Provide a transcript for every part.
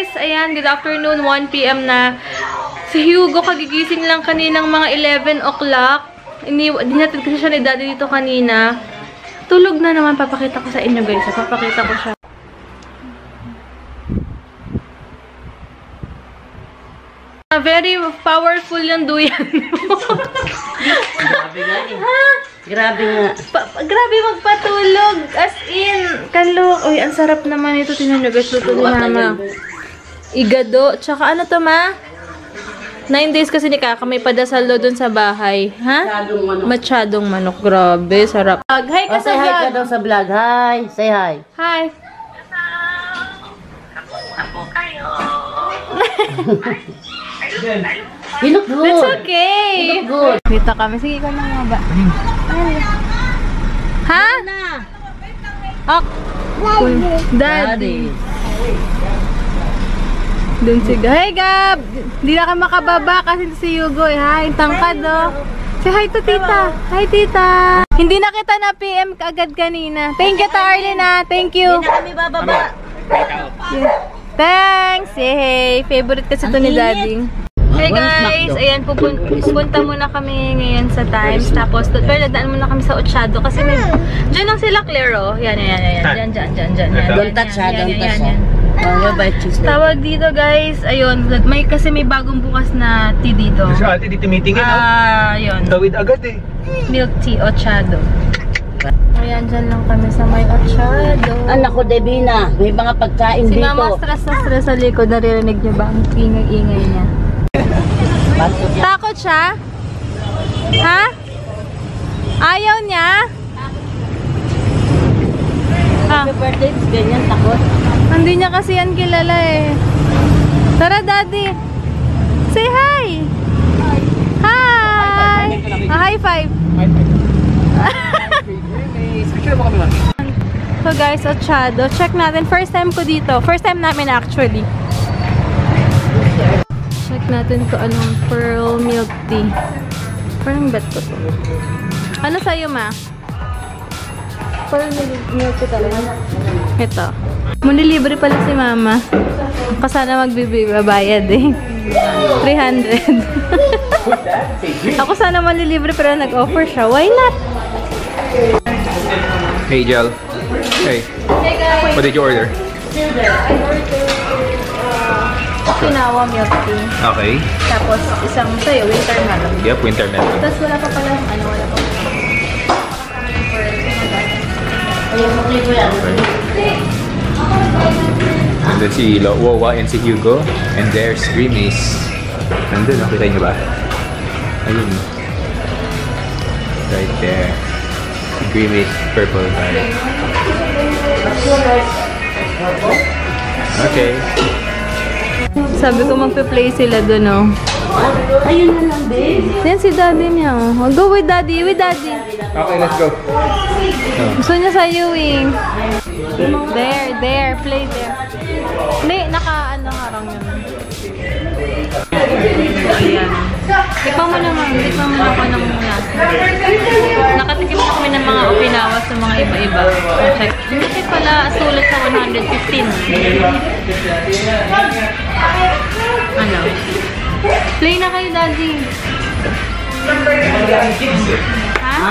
guys! Ayan, good afternoon, 1 PM na. Si Hugo kagigising lang kaninang mga 11 o'clock. Dinatid kasi siya ni Daddy dito kanina. Tulog na naman. Papakita ko sa inyo guys. Papakita ko siya. Very powerful yung duyan mo. Grabe nga eh. Grabe nga. Grabe magpatulog. As in, kalok. Uy, ang sarap naman ito. Tingnan nyo guys. Luto ni Mama. Igado. Tsaka ano to, Ma? 9 days kasi ni Kaka. May padasal do dun sa bahay. Ha? Machadong manok. Grabe, sarap. Hi ka sa say vlog. hi ka daw sa vlog. Hi. Say hi. Hi. Ako kayo. You look good. That's okay. You look good. Dito kami. Sige, ikaw na nga ba? Ha? Ok. Daddy. Dun si Gab. Hey, Gab! Hindi na ka makababa kasi si Hugo eh. Hi, tangkad oh. Say hi to tita. Hi, tita. Hindi na kita na PM agad kanina. Thank you, Arlene. Thank you. Hindi na kami bababa. Yeah. Thanks! Yay! Favorite kasi ito ni Daddy. Hey guys! Ayan, pupunta muna kami ngayon sa Times. Tapos, pero dadaan muna kami sa Ochado. Kasi may... Diyan lang sila, Claire, oh. Yan. Diyan. Don't touch ha, don't touch ha. Tawag dito, guys. Ayun, kasi may bagong bukas na tea dito. Kasi ate, dito meeting eh, no? Yun. Tawid agad eh. Milk tea, Ochado. Ayan, dyan lang kami sa may Ochado. Anak ko, Devina. May mga pagkain Si dito. Mama stress na stress sa likod. Naririnig niyo ba ang ingay-ingay niya? Takot siya? Ha? Ayaw niya? Happy birthday, ganyan, takot. Hindi niya kasi yan kilala eh. Tara, Daddy. Say hi. Hi. High five. So guys, Ochado. Check natin. First time ko dito. First time namin actually. Check natin kung anong pearl milk tea. Parang bet ko to. Ano sa'yo, Ma? Pearl milk tea talaga. Ito. Manilibre pala si Mama. Kasana magbibayad eh. 300. Ako sana manilibre pero nag-offer siya. Why not? Hey, Jel. Hey. Hey guys. What did you order? I ordered Okinawa milk tea. Okay. Tapos isang sa'yo, winter melon. Yep, winter melon. Tapos wala pa pala, wala pa. Ayun, okay ko yan. And then si Wawa and si Hugo. And there's Grimace. Nandun, nakita niyo ba? Ayun. Right there. Si Grimace, purple guy. Okay. Sabi ko magpe-play sila doon, oh. Ayun na lang, babe. Yan si Daddy niya, oh. I'll go with Daddy, Okay, let's go. Gusto niya sa Ewing. There, play there. Hindi, harang yun. Ayan. Tikman mo naman ako ng muna. Nakatikim na kami ng mga Okinawa sa mga iba-iba. Check. Hindi pala sulat sa 115. Ano? Play na kayo, Daddy. Ha?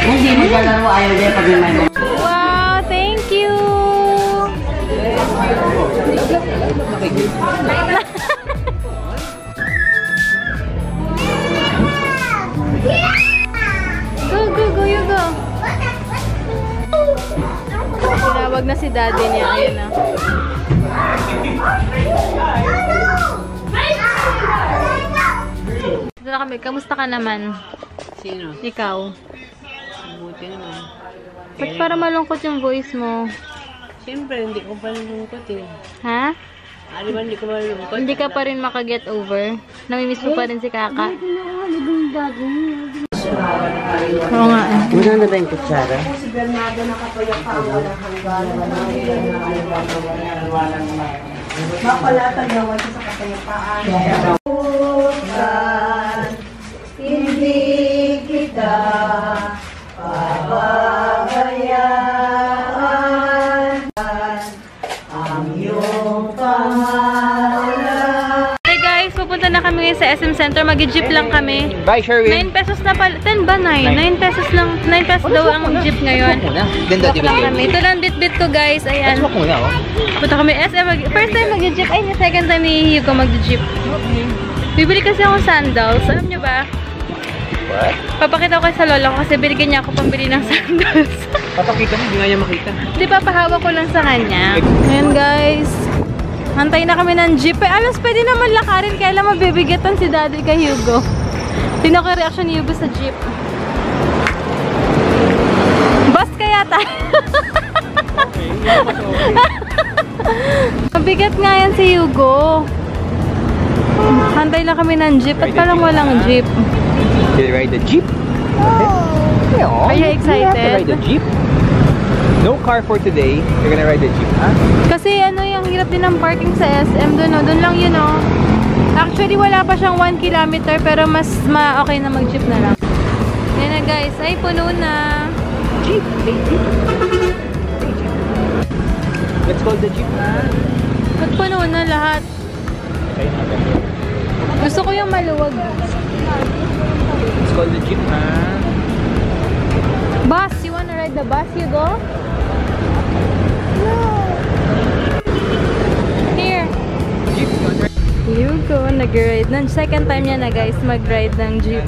Hindi maglalaro, ayaw din pag may mga. Wow, thank you. Go, you go. Tinawag na si Daddy niya. Ayun na. Dito na kami. Kamusta ka naman? Sino? Ikaw. Buti naman. Ba't para malungkot yung voice mo? Siyempre, hindi ko pa nalungkot eh. Ha? Ano ba, hindi ko malungkot? Hindi ka pa rin makaget over? Namimiss mo pa rin si Kaka? Oo nga eh. Wala na ba yung kutsara? Mapalatag na wala sa kapayapaan. Hindi kita pababayaan. SM Center. Mag-jeep lang kami. Bye, Sherwin. 9 pesos na pala. 10 ba? 9? 9 pesos lang. 9 pesos daw ang jeep ngayon. Then Walk lang kami. Ito lang bit-bit ko, guys. Ayan. Walk muna, oh. Punta kami SM. First time mag-jeep. Ay, second time ni Hugo mag-jeep. Bibili kasi ako sandals. Alam nyo ba? What? Papakita ko kay sa lola ko kasi binigyan niya ako pambili ng sandals. Papakita mo, hindi nga niya makita. Di ba, pahawa ko lang sa kanya. Ayan, guys. Hantay na kami ng jeep. Eh, alas, pwede naman lakarin. Kaya lang mabibigatan si daddy kay Hugo. Tingnan ko yung reaction ni Hugo sa jeep. Bus kaya tayo. Mabigat nga yan si Hugo. Hantay lang kami ng jeep. At parang walang jeep. Did you ride the jeep? Yeah. Are you excited? You have to ride the jeep. No car for today. You're gonna ride the jeep, ha? Kasi ano, yung hirap din ng parking sa SM. Doon, oh. Doon lang yun, oh. Actually, wala pa siyang 1 kilometer pero mas okay na mag-jeep na lang. Yan na, guys. Ay, puno na. Jeep, baby. Let's call the jeep, ha? Ba't puno na lahat? Gusto ko yung maluwag. Let's call the jeep, ha? Bus! You wanna ride the bus, Hugo? No! Here! Jeep, Hugo, nag-ride. Second time niya na, guys, mag-ride ng jeep.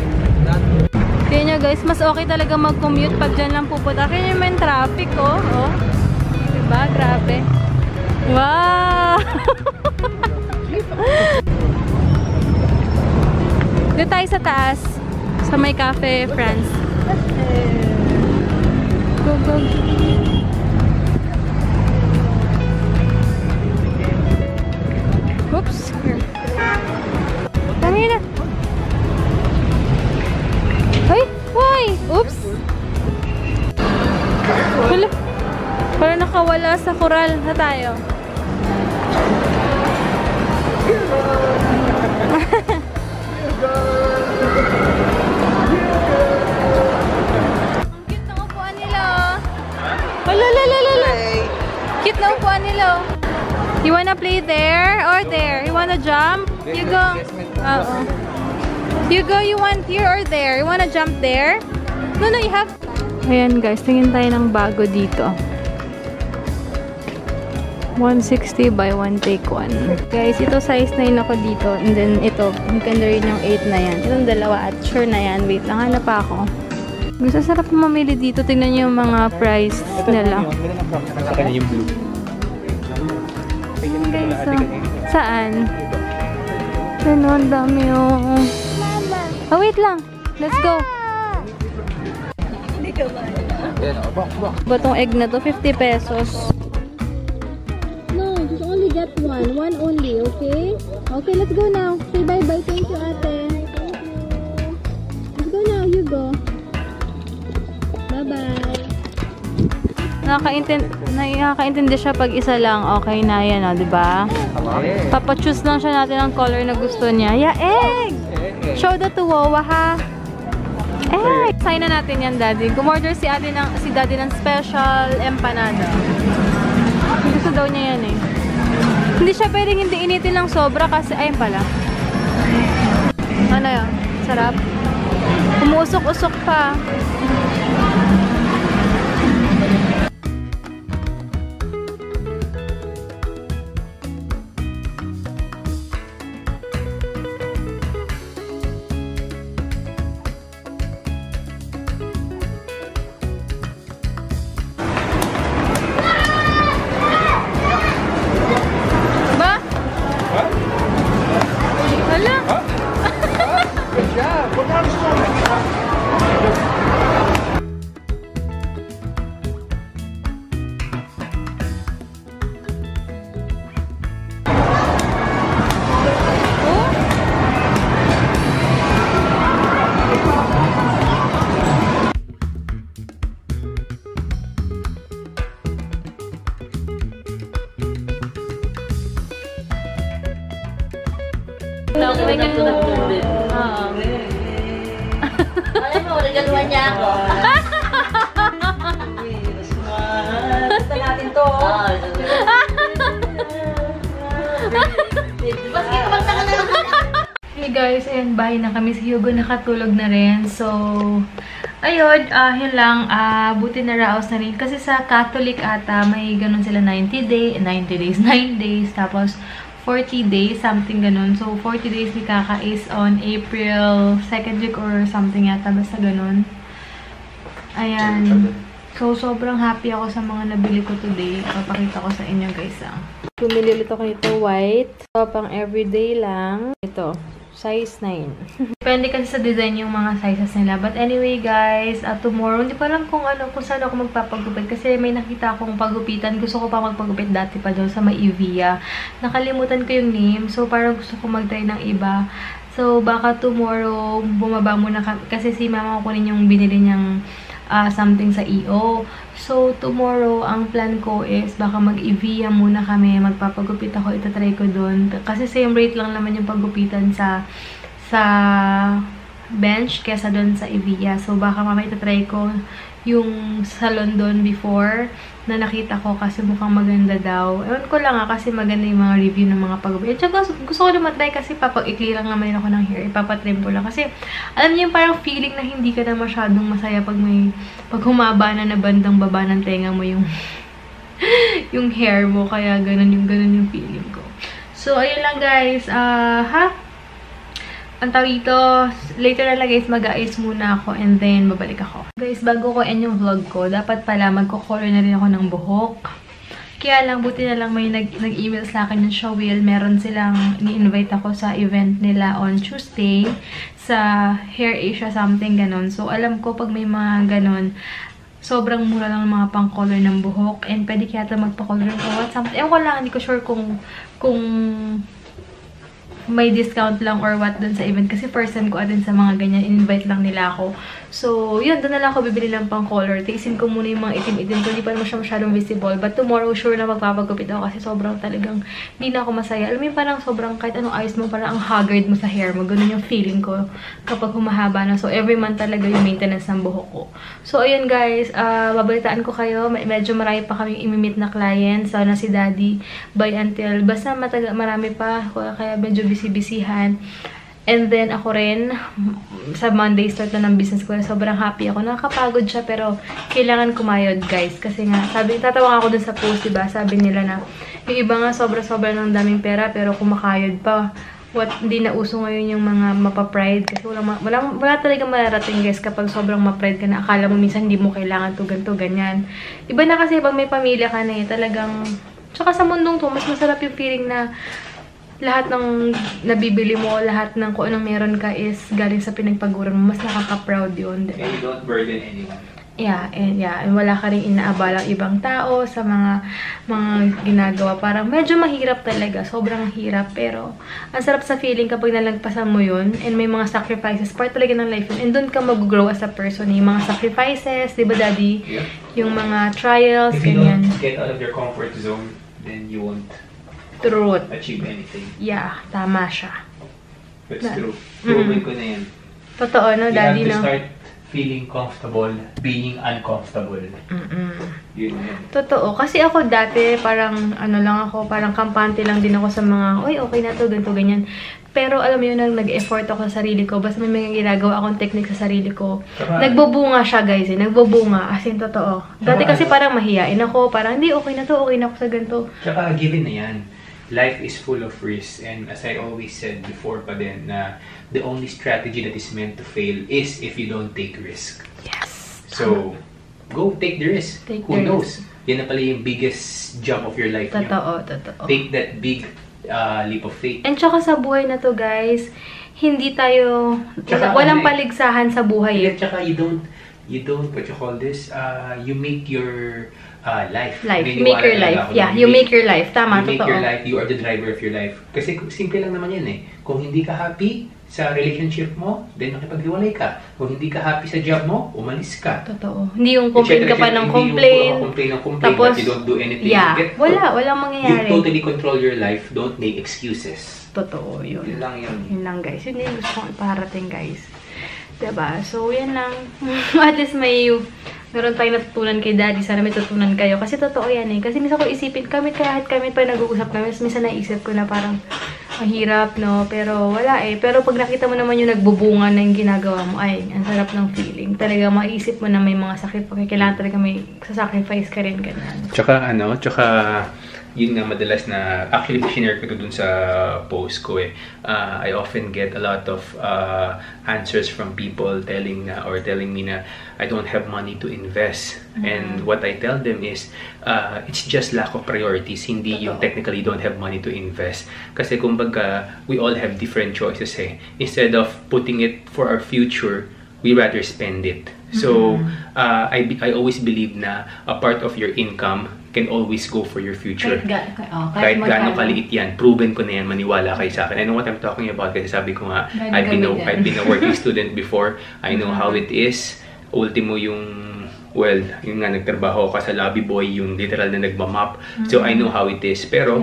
Kaya nyo, guys, mas okay talaga mag-commute pag dyan lang pupunta. Kaya nyo may traffic, oh. Oh. Diba? Grabe. Wow! Dito tayo sa taas. Sa may Cafe France. Go, go. Oops. Here. Tama na. Ay! Why? Oops. Wala. Parang nakawala sa koral na tayo. Cute na upuan nila, oh. Lala. Cute na upuan nila, oh. You wanna play there or there? You wanna jump? You go. You go, you want here or there? You wanna jump there? No, you have. Ayan, guys, tingin tayo ng bago dito. 160 by 1 take 1. Guys, ito size 9 ako dito. And then ito, maganda rin yung 8 na yan. Itong dalawa at sure na yan. Wait lang, hanap pa ako. Gusto sarap mamili dito. Tingnan nyo yung mga price nila. Sa kanya yung blue. Ayan, guys, saan? Ano, ang dami yung... Oh, wait lang. Let's go. Batong egg na to, 50 pesos. Just only get one. One only, okay? Okay, let's go now. Say bye-bye. Thank you, ate. Let's go now. You go. Bye-bye. Nakakaintindi siya pag isa lang. Okay na yan, oh, diba? Papachoose lang siya natin ang color na gusto niya. Yeah, egg! Show that to Wawa, ha? Egg! Sign na natin yan, daddy. Kumorder si daddy ng special empanada. Gusto daw niya yan, eh. Hindi siya pwedeng hindi initin ng sobra kasi, ayun pala. Ano yun? Sarap? Umuusok-usok pa. Alam mo, regaluhan niya ako. Gusto natin to. Basket bang taka na lang. Hey guys. guys, ayun, bahay na kami. Si Hugo nakatulog na rin. So, ayun, yun lang. Buti na raos na rin. Kasi sa Catholic ata, may ganun sila 9 days. Tapos, 40 days, something ganun. So, 40 days ni Kaka is on April 2nd week or something yata. Basta ganun. Ayan. So, sobrang happy ako sa mga nabili ko today. Papakita ko sa inyo, guys, Pumili ulit ako nito, white. So, pang everyday lang. Ito, size 9. Depende kasi sa design yung mga sizes nila. But anyway, guys, tomorrow, hindi pa lang kung saan ako magpapagupit. Kasi may nakita akong pagupitan. Gusto ko pa magpagupit dati pa doon sa may Evia. Nakalimutan ko yung name. So, parang gusto ko mag-try ng iba. So, baka tomorrow, bumaba muna kasi si mama ko kunin yung binili niyang something sa EO. So, tomorrow, ang plan ko is baka mag-Evia muna kami. Magpapagupit ako. Itatry ko doon. Kasi same rate lang naman yung paggupitan sa bench kesa doon sa Evia. So, baka mamaya itatry ko yung salon doon before na nakita ko kasi mukhang maganda daw. Ewan ko lang kasi maganda yung mga review ng mga pag-upit. At saka gusto ko naman try kasi papag-ikli lang naman ako ng hair. Ipapatrim ko lang. Kasi alam niyo yung parang feeling na hindi ka na masyadong masaya pag humaba na bandang baba ng tenga mo yung yung hair mo. Kaya ganun yung feeling ko. So, ayun lang guys. Ang tawag ito, later na lang guys, mag-aayos muna ako and then babalik ako. Guys, bago ko end yung vlog ko, dapat pala magko-color na rin ako ng buhok. Kaya lang, buti na lang may nag-email sa akin yung Showwheel. Meron silang ni-invite ako sa event nila on Tuesday sa Hair Asia something ganon. So, alam ko pag may mga ganon, sobrang mura lang ng mga pang-color ng buhok and pwede kaya ito magpa-color ko what something. Ewan ko lang, hindi ko sure kung may discount lang or what dun sa event. Kasi first time ko atin sa mga ganyan. In-invite lang nila ako. So, yun. Doon na lang ako bibili ng pang color. Tiisin ko muna yung mga itim-itim ko. Hindi pa naman siya masyadong visible. But tomorrow, sure na magpapagupit ako. Kasi sobrang talagang hindi na ako masaya. Alam mo yung parang sobrang kahit anong ayos mo, parang ang haggard mo sa hair mo. Ganun yung feeling ko kapag humahaba na. So, every month talaga yung maintenance ng buhok ko. So, ayun guys. Babalitaan ko kayo. Medyo marami pa kaming imimit na clients. Sana si Daddy by until. Basta marami pa. Kaya medyo busy-busyhan. And then, ako rin, sa Monday, start na ng business ko. Sobrang happy ako. Nakakapagod siya, pero kailangan kumayod, guys. Kasi nga, tatawa ako dun sa post, diba? Sabi nila na, yung iba nga, sobra-sobra ng daming pera, pero kumakayod pa. Hindi na uso ngayon yung mga mapapride. Kasi wala talaga mararating, guys, kapag sobrang mapride ka na. Akala mo minsan hindi mo kailangan to, ganito, ganyan. Iba na kasi, pag may pamilya ka na talagang, tsaka sa mundong to, mas masarap yung feeling na lahat ng nabibili mo, lahat ng kung anong meron ka is galing sa pinagpaguran mo. Mas nakaka-proud yun. Diba? And you don't burden anyone. Yeah, and wala ka rin inaabalang ibang tao sa mga ginagawa. Parang medyo mahirap talaga. Sobrang hirap. Pero, ang sarap sa feeling kapag nalagpasan mo yun and may mga sacrifices. Part talaga ng life yun. And doon ka mag-grow as a person. Yung mga sacrifices, diba, Daddy? Yeah. Yung mga trials, if you ganyan. don't get out of your comfort zone, then you won't Truth. achieve anything. Yeah, tama siya. That's true. Proven ko na yan. Totoo, no, Daddy, you have to no? start feeling comfortable, being uncomfortable. Yun na yan. Totoo. Kasi ako dati, parang, parang kampante lang din ako sa mga, oy, okay na to, ganito, ganyan. Pero alam mo yun, nag-effort ako sa sarili ko. Basta may mga ginagawa akong technique sa sarili ko. Saka, nagbubunga siya, guys. Nagbubunga. As in, totoo. Dati kasi parang mahiyain ako. Parang, hindi, okay na to, okay na ako sa ganito. Tsaka, given na yan. Life is full of risks, and as I always said before pa din, na the only strategy that is meant to fail is if you don't take risk. Yes. So, go take the risk. Who knows? Yan na pala yung biggest jump of your life. Totoo, totoo. Take that big leap of faith. And tsaka sa buhay na to, guys, hindi tayo, walang paligsahan sa buhay. And tsaka you don't, what you call this, you make your life. You make your life. Yeah, you make your life. Tama, you totoo. make your life. You are the driver of your life. Kasi simple lang naman yan eh. Kung hindi ka happy sa relationship mo, then makipaghiwalay ka. Kung hindi ka happy sa job mo, umalis ka. Totoo. Hindi yung complain ka pa ng complain. Tapos, but you don't do anything. Yeah, walang mangyayari. You totally control your life. Don't make excuses. Totoo, yun. Yun lang yun. Yun lang, guys. Yun yung gusto kong iparating, guys. Diba? So, yan lang. At least meron tayong natutunan kay Daddy. Sana may tutunan kayo. Kasi totoo yan eh. Kasi minsan ko isipin, kahit kami pa nag-uusap kami, minsan naisip ko na parang, Mahirap, no? Pero wala eh. Pero pag nakita mo naman yung nagbubunga na yung ginagawa mo, ay, ang sarap ng feeling. Talaga maisip mo na may mga sacrifice. Kailangan talaga may sacrifice ka rin, ganyan. Tsaka yun nga madalas na, actually sinare ko to dun sa post ko eh. I often get a lot of answers from people telling me na I don't have money to invest. And what I tell them is, it's just lack of priorities. Hindi yung technically don't have money to invest. Kasi kumbaga, we all have different choices eh. Instead of putting it for our future, we rather spend it. So, I always believe na a part of your income can always go for your future. Kahit gaano kaliit yan, proven ko na yan, maniwala kayo sa akin. I know what I'm talking about kasi sabi ko nga, I've been a working student before. I know how it is. Ultimo yung, well, yung nga nagtrabaho ka sa lobby boy, yung literal na nagmamap. So I know how it is. Pero,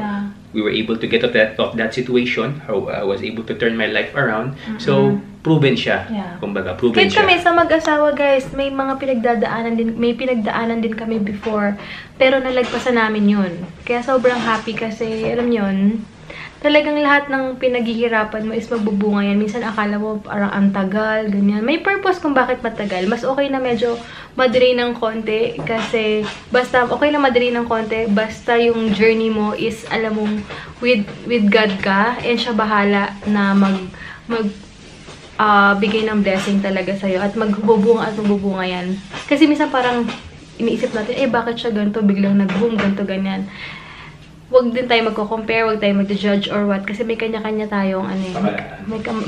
we were able to get out of that situation. I was able to turn my life around. So, proven siya. Kumbaga, proven Kahit siya. kami sa mag-asawa, guys, may mga pinagdaanan din kami before. Pero nalagpasan namin yun. Kaya sobrang happy kasi, alam yun, talagang lahat ng pinaghihirapan mo is magbubunga yan. Minsan akala mo parang ang tagal, ganyan. May purpose kung bakit matagal. Mas okay na medyo madali ng konti kasi basta okay na madali ng konti basta yung journey mo is alam mong with God ka and siya bahala na bigay ng blessing talaga sa'yo at magbubunga yan. Kasi minsan parang iniisip natin, bakit siya ganito, biglang nag-boom, ganito, ganyan. Huwag din tayo magko-compare, huwag tayo mag-judge or what. Kasi may kanya-kanya tayong,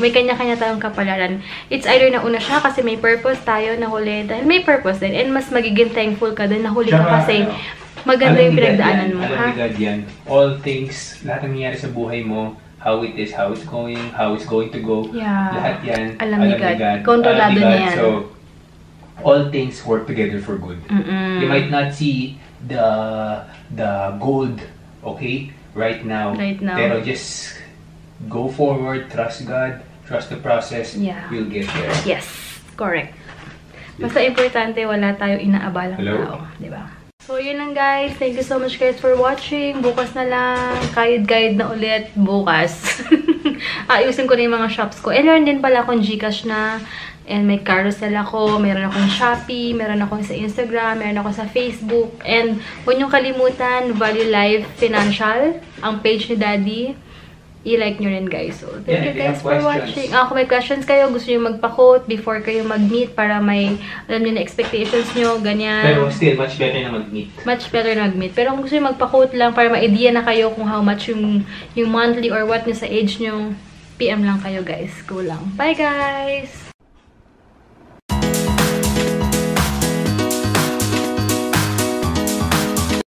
may kanya-kanya tayong kapalaran. It's either nauna siya kasi may purpose tayo nahuli. Dahil may purpose din. And mas magiging thankful ka din nahuli ka kasi maganda yung pinagdaanan mo. Alam ni God yan. All things, lahat ng nangyayari sa buhay mo, how it is, how it's going, how it's going to go. Yeah. Lahat yan. Alam ni God. Kontrolado niya yan. So, all things work together for good. You might not see the gold, okay, right now. Pero just go forward, trust God, trust the process, you'll get there. Yes, correct. Basta importante, wala tayo inaabalang tao. Diba? So, yun lang guys. Thank you so much guys for watching. Bukas na lang. Guide na ulit. Bukas. Ayusin ko na yung mga shops ko. And meron din pala akong Gcash na. And may Carousel ako. Meron akong Shopee. Meron akong sa Instagram. Meron ako sa Facebook. And huwag niyong kalimutan, Value Life Financial. Ang page ni Daddy. I-like nyo rin guys. So, thank you guys for watching. Kung may questions kayo, gusto nyo magpa-quote before kayo mag-meet para may, alam nyo na expectations nyo, ganyan. Pero still, much better na mag-meet. Much better na mag-meet. Pero kung gusto nyo magpa-quote lang para ma-idea na kayo kung how much yung monthly or what nyo sa age nyo, PM lang kayo guys. Go lang. Bye guys!